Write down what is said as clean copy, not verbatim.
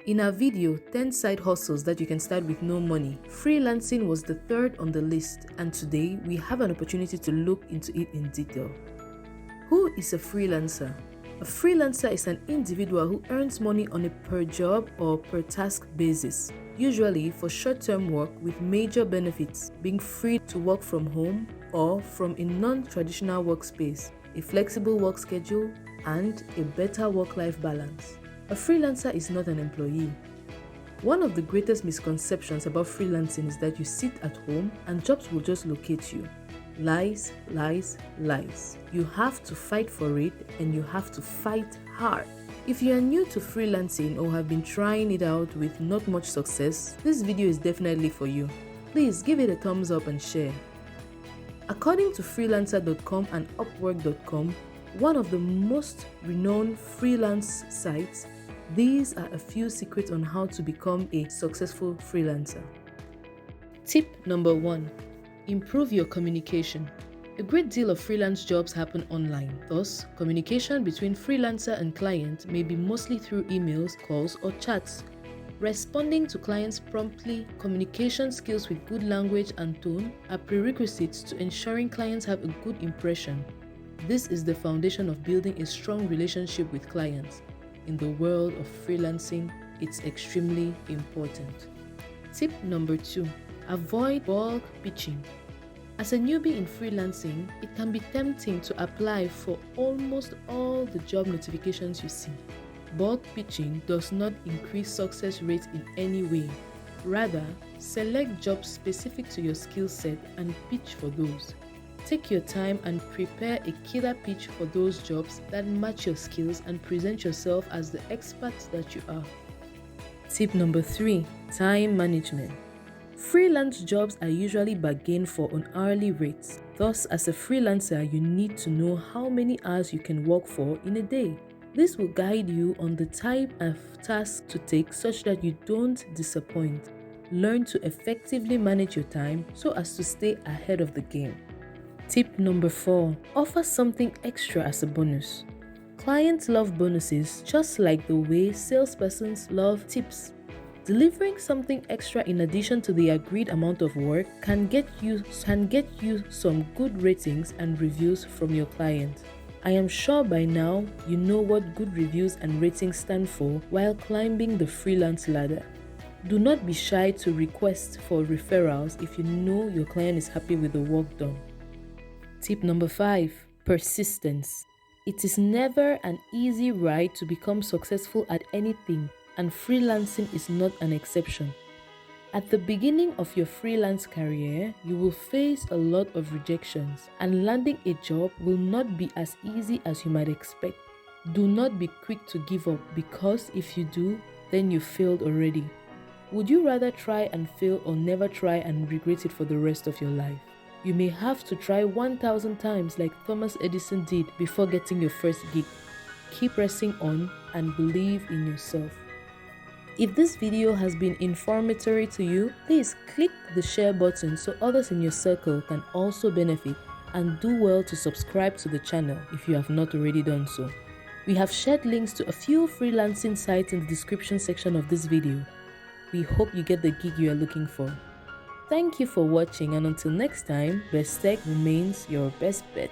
In our video, 10 side hustles that you can start with no money, freelancing was the third on the list, and today we have an opportunity to look into it in detail. Who is a freelancer? A freelancer is an individual who earns money on a per job or per task basis, usually for short-term work with major benefits, being free to work from home or from a non-traditional workspace, a flexible work schedule, and a better work-life balance. A freelancer is not an employee. One of the greatest misconceptions about freelancing is that you sit at home and jobs will just locate you. Lies, lies, lies. You have to fight for it, and you have to fight hard. If you are new to freelancing or have been trying it out with not much success, this video is definitely for you. Please give it a thumbs up and share. According to freelancer.com and upwork.com, one of the most renowned freelance sites, these are a few secrets on how to become a successful freelancer. Tip number 1. Improve your communication. A great deal of freelance jobs happen online. Thus, communication between freelancer and client may be mostly through emails, calls, or chats. Responding to clients promptly, communication skills with good language and tone are prerequisites to ensuring clients have a good impression. This is the foundation of building a strong relationship with clients. In the world of freelancing, it's extremely important. Tip number 2. Avoid bulk pitching. As a newbie in freelancing, it can be tempting to apply for almost all the job notifications you see. Bulk pitching does not increase success rates in any way. Rather, select jobs specific to your skill set and pitch for those. Take your time and prepare a killer pitch for those jobs that match your skills and present yourself as the expert that you are. Tip number 3. Time management. Freelance jobs are usually bargained for on hourly rates. Thus, as a freelancer, you need to know how many hours you can work for in a day. This will guide you on the type of task to take such that you don't disappoint. Learn to effectively manage your time so as to stay ahead of the game. Tip number 4. Offer something extra as a bonus. Clients love bonuses just like the way salespersons love tips. Delivering something extra in addition to the agreed amount of work can get you some good ratings and reviews from your client. I am sure by now you know what good reviews and ratings stand for while climbing the freelance ladder. Do not be shy to request for referrals if you know your client is happy with the work done. Tip number 5. Persistence. It is never an easy ride to become successful at anything, and freelancing is not an exception. At the beginning of your freelance career, you will face a lot of rejections, and landing a job will not be as easy as you might expect. Do not be quick to give up, because if you do, then you failed already. Would you rather try and fail or never try and regret it for the rest of your life? You may have to try 1,000 times like Thomas Edison did before getting your first gig. Keep pressing on and believe in yourself. If this video has been informative to you, please click the share button so others in your circle can also benefit, and do well to subscribe to the channel if you have not already done so. We have shared links to a few freelancing sites in the description section of this video. We hope you get the gig you are looking for. Thank you for watching, and until next time, best tech remains your best bet.